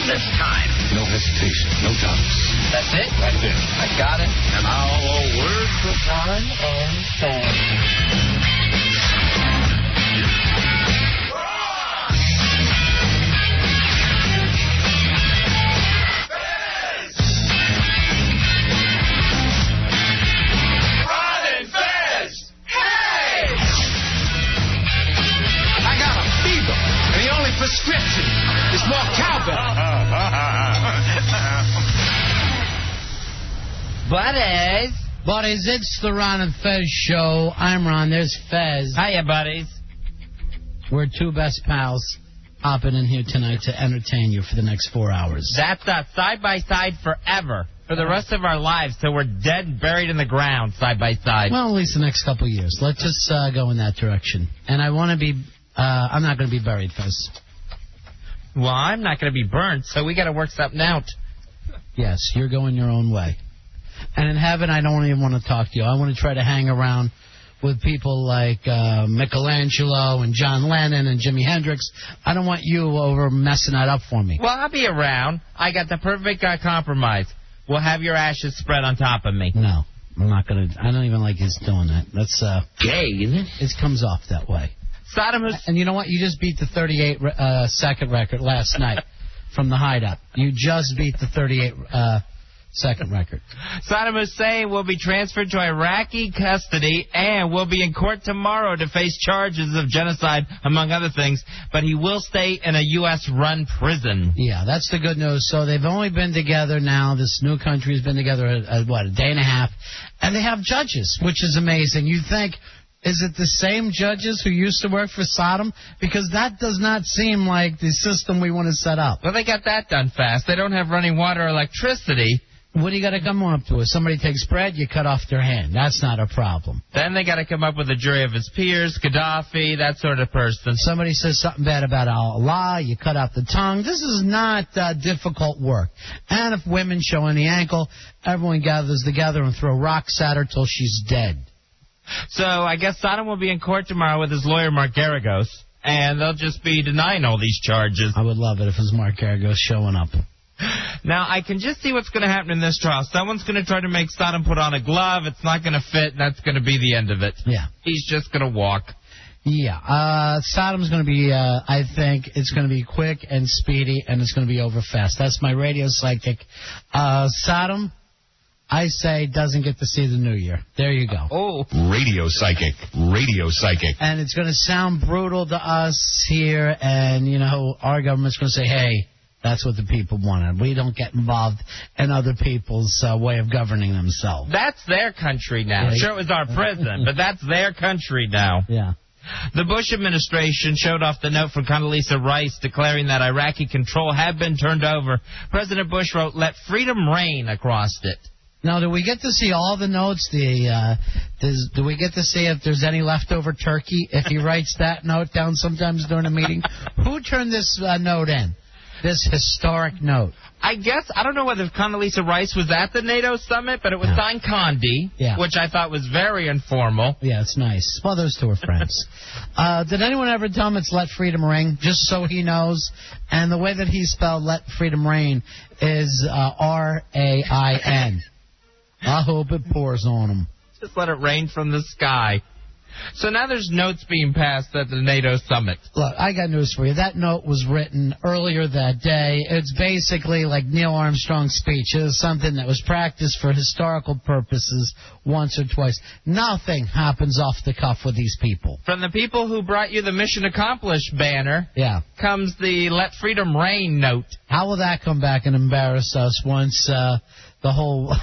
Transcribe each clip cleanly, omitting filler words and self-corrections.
This time. No hesitation, no doubts. That's it? That's it. I got it. And now a word from Ron and Fez. Prescription is more cowbell. Buddies, it's the Ron and Fez show. I'm Ron. There's Fez. Hiya, buddies. We're two best pals hopping in here tonight to entertain you for the next 4 hours. That's us, side by side forever. For the rest of our lives, till we're dead and buried in the ground, side by side. Well, at least the next couple of years. Let's just go in that direction. And I want to be... I'm not going to be buried, Fez. Well, I'm not going to be burnt, so we got to work something out. Yes, you're going your own way. And in heaven, I don't even want to talk to you. I want to try to hang around with people like Michelangelo and John Lennon and Jimi Hendrix. I don't want you over messing that up for me. Well, I'll be around. I got the perfect compromise. We'll have your ashes spread on top of me. No, I'm not going to. I don't even like his doing that. That's gay, isn't it? It comes off that way. And you know what? You just beat the 38-second record last night from the Hideout. You just beat the 38-second record. Saddam Hussein will be transferred to Iraqi custody and will be in court tomorrow to face charges of genocide, among other things, but he will stay in a U.S.-run prison. Yeah, that's the good news. So they've only been together now. This new country has been together, a day and a half, and they have judges, which is amazing. You think... Is it the same judges who used to work for Saddam? Because that does not seem like the system we want to set up. Well, they got that done fast. They don't have running water or electricity. What do you got to come up to? If somebody takes bread, you cut off their hand. That's not a problem. Then they got to come up with a jury of his peers, Gaddafi, that sort of person. Somebody says something bad about Allah, you cut out the tongue. This is not difficult work. And if women show any ankle, everyone gathers together and throw rocks at her till she's dead. So I guess Saddam will be in court tomorrow with his lawyer, Mark Garagos, and they'll just be denying all these charges. I would love it if it was Mark Garagos showing up. Now, I can just see what's going to happen in this trial. Someone's going to try to make Saddam put on a glove. It's not going to fit, and that's going to be the end of it. Yeah. He's just going to walk. Yeah. Saddam's going to be, I think, it's going to be quick and speedy, and it's going to be over fast. That's my radio psychic. Saddam... I say doesn't get to see the new year. There you go. Oh. Radio psychic. And it's going to sound brutal to us here, and, you know, our government's going to say, hey, that's what the people wanted. We don't get involved in other people's way of governing themselves. That's their country now. Sure, it was our prison, but that's their country now. Yeah. The Bush administration showed off the note from Condoleezza Rice declaring that Iraqi control had been turned over. President Bush wrote, "Let freedom reign," across it. Now, do we get to see all the notes? Do we get to see if there's any leftover turkey? If he writes that note down sometimes during a meeting? Who turned this note in? This historic note? I guess, I don't know whether Condoleezza Rice was at the NATO summit, but it was signed Condi, which I thought was very informal. Yeah, it's nice. Well, those two are friends. Did anyone ever tell him it's Let Freedom Ring, just so he knows? And the way that he spelled Let Freedom Reign is R-A-I-N. I hope it pours on him. Just let it rain from the sky. So now there's notes being passed at the NATO summit. Look, I got news for you. That note was written earlier that day. It's basically like Neil Armstrong's speech. It was something that was practiced for historical purposes once or twice. Nothing happens off the cuff with these people. From the people who brought you the Mission Accomplished banner comes the Let Freedom Reign note. How will that come back and embarrass us once the whole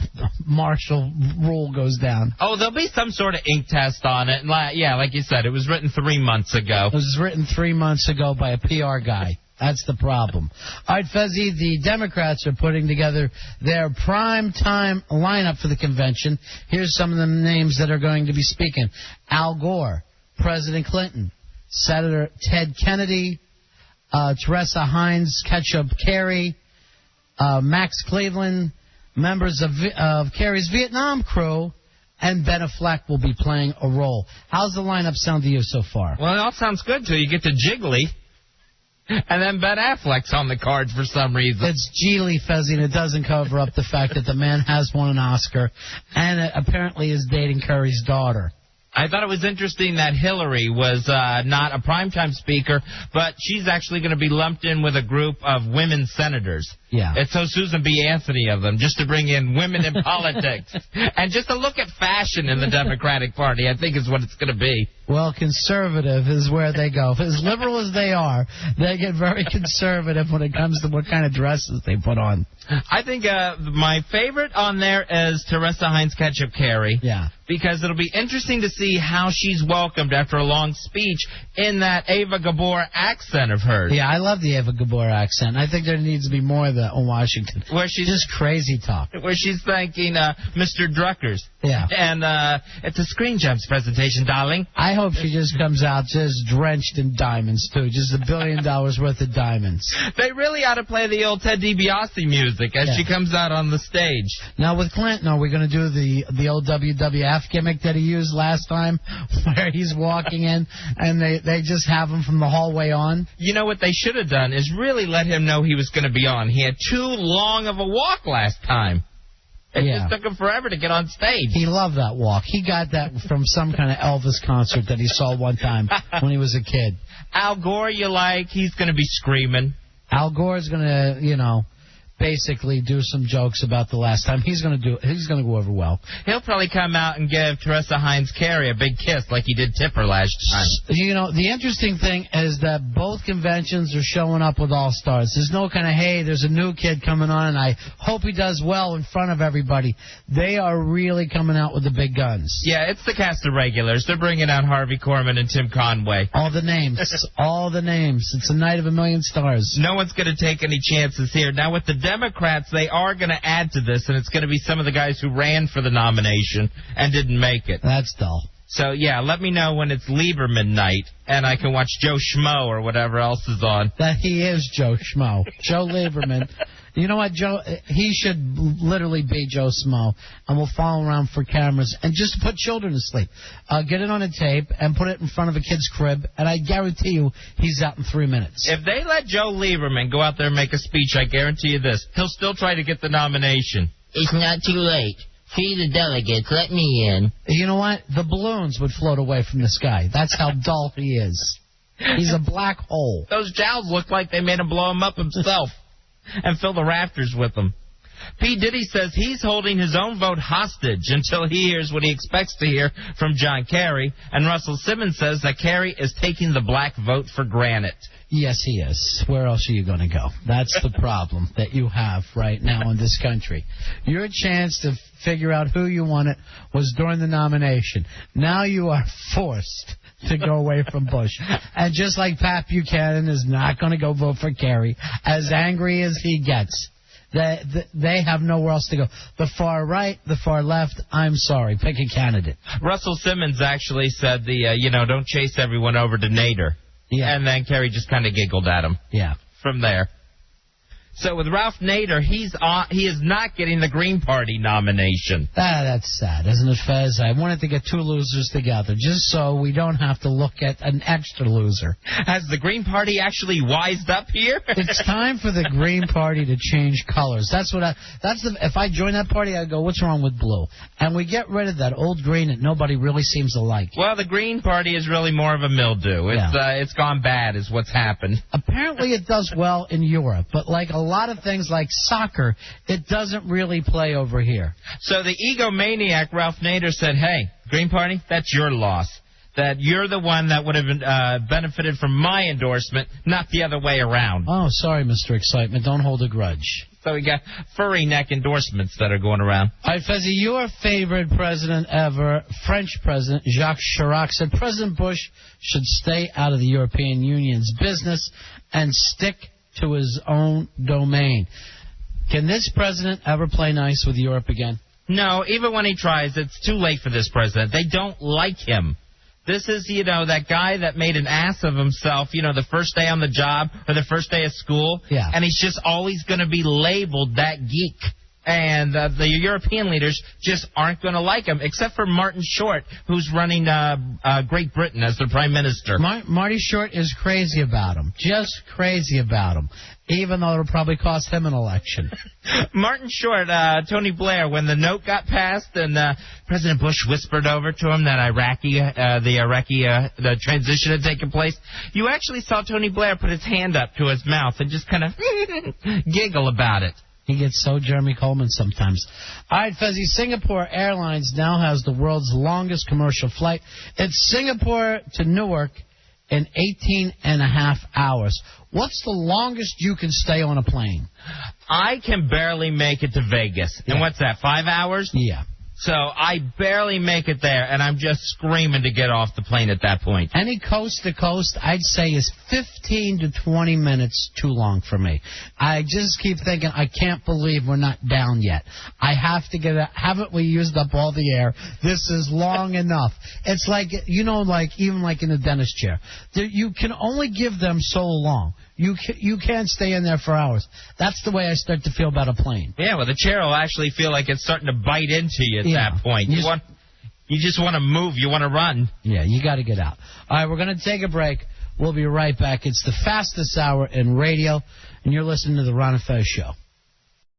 martial rule goes down? Oh, there'll be some sort of ink test on it. Yeah, like you said, it was written 3 months ago. It was written 3 months ago by a PR guy. That's the problem. All right, Fezzi, the Democrats are putting together their prime time lineup for the convention. Here's some of the names that are going to be speaking. Al Gore, President Clinton, Senator Ted Kennedy, Teresa Heinz Ketchup Carey, Max Cleveland, members of Kerry's Vietnam crew, and Ben Affleck will be playing a role. How's the lineup sound to you so far? Well, it all sounds good till you get to Jiggly. And then Ben Affleck's on the cards for some reason. It's Geely, Fezzi, and it doesn't cover up the fact that the man has won an Oscar and apparently is dating Curry's daughter. I thought it was interesting that Hillary was not a primetime speaker, but she's actually going to be lumped in with a group of women senators. Yeah. It's so Susan B. Anthony of them, just to bring in women in politics. And just to look at fashion in the Democratic Party, I think is what it's going to be. Well, conservative is where they go. As liberal as they are, they get very conservative when it comes to what kind of dresses they put on. I think my favorite on there is Teresa Heinz Ketchup Carey. Yeah. Because it'll be interesting to see how she's welcomed after a long speech in that Ava Gabor accent of hers. Yeah, I love the Ava Gabor accent. I think there needs to be more of that in Washington. Where she's just crazy talk. Where she's thanking Mr. Druckers. Yeah. And it's a Screen Gems presentation, darling. I hope she just comes out just drenched in diamonds, too. Just $1 billion worth of diamonds. They really ought to play the old Ted DiBiase music as she comes out on the stage. Now, with Clinton, are we going to do the old WWF gimmick that he used last time, where he's walking in and they just have him from the hallway on? You know what they should have done is really let him know he was going to be on. He had too long of a walk last time. It just took him forever to get on stage. He loved that walk. He got that from some kind of Elvis concert that he saw one time when he was a kid. Al Gore, you like? He's going to be screaming. Al Gore's going to, basically do some jokes about the last time. He's going to go over well. He'll probably come out and give Teresa Heinz Carey a big kiss like he did Tipper last time. The interesting thing is that both conventions are showing up with all-stars. There's no kind of, hey, there's a new kid coming on, and I hope he does well in front of everybody. They are really coming out with the big guns. Yeah, it's the cast of regulars. They're bringing out Harvey Korman and Tim Conway. All the names. All the names. It's a night of a million stars. No one's going to take any chances here. Now, with the Democrats, they are going to add to this, and it's going to be some of the guys who ran for the nomination and didn't make it. That's dull. So, yeah, let me know when it's Lieberman night, and I can watch Joe Schmo or whatever else is on. That he is Joe Schmo. Joe Lieberman. You know what, Joe? He should literally be Joe Schmo, and we'll follow around for cameras and just put children to sleep. Get it on a tape and put it in front of a kid's crib, and I guarantee you he's out in 3 minutes. If they let Joe Lieberman go out there and make a speech, I guarantee you this, he'll still try to get the nomination. It's not too late. Free the delegates. Let me in. You know what? The balloons would float away from the sky. That's how dull he is. He's a black hole. Those jowls look like they made him blow him up himself and fill the rafters with them. P. Diddy says he's holding his own vote hostage until he hears what he expects to hear from John Kerry. And Russell Simmons says that Kerry is taking the black vote for granted. Yes, he is. Where else are you going to go? That's the problem that you have right now in this country. Your chance to figure out who you wanted was during the nomination. Now you are forced to go away from Bush. And just like Pat Buchanan is not going to go vote for Kerry, as angry as he gets, they have nowhere else to go. The far right, the far left, I'm sorry, pick a candidate. Russell Simmons actually said don't chase everyone over to Nader. Yeah. And then Kerry just kind of giggled at him. Yeah. From there. So with Ralph Nader, he is not getting the Green Party nomination. That's sad, isn't it, Fez? I wanted to get two losers together, just so we don't have to look at an extra loser. Has the Green Party actually wised up here? It's time for the Green Party to change colors. If I join that party, I go, what's wrong with blue? And we get rid of that old green that nobody really seems to like. Well, the Green Party is really more of a mildew. It's gone bad is what's happened. Apparently it does well in Europe, but like a lot of things like soccer, it doesn't really play over here. So the egomaniac Ralph Nader said, hey, Green Party, that's your loss. That you're the one that would have benefited from my endorsement, not the other way around. Oh, sorry, Mr. Excitement. Don't hold a grudge. So we got furry neck endorsements that are going around. All right, Fezzi, your favorite president ever, French President Jacques Chirac, said President Bush should stay out of the European Union's business and stick to his own domain. Can this president ever play nice with Europe again? No, even when he tries, it's too late for this president. They don't like him. This is, that guy that made an ass of himself, the first day on the job or the first day of school. Yeah. And he's just always going to be labeled that geek. And the European leaders just aren't going to like him, except for Martin Short, who's running Great Britain as their prime minister. Marty Short is crazy about him, just crazy about him, even though it'll probably cost him an election. Martin Short, Tony Blair, when the note got passed and President Bush whispered over to him that the transition had taken place, you actually saw Tony Blair put his hand up to his mouth and just kind of giggle about it. He gets so Jeremy Coleman sometimes. All right, Fezzy, Singapore Airlines now has the world's longest commercial flight. It's Singapore to Newark in 18 and a half hours. What's the longest you can stay on a plane? I can barely make it to Vegas. Yeah. And what's that, 5 hours? Yeah. So I barely make it there, and I'm just screaming to get off the plane at that point. Any coast to coast, I'd say, is 15 to 20 minutes too long for me. I just keep thinking, I can't believe we're not down yet. I have to get out. Haven't we used up all the air? This is long enough. It's like, even like in the dentist chair. You can only give them so long. You can't stay in there for hours. That's the way I start to feel about a plane. Yeah, well, the chair will actually feel like it's starting to bite into you at that point. You just want to move. You want to run. Yeah, you got to get out. All right, we're going to take a break. We'll be right back. It's the fastest hour in radio, and you're listening to the Ron and Fez Show.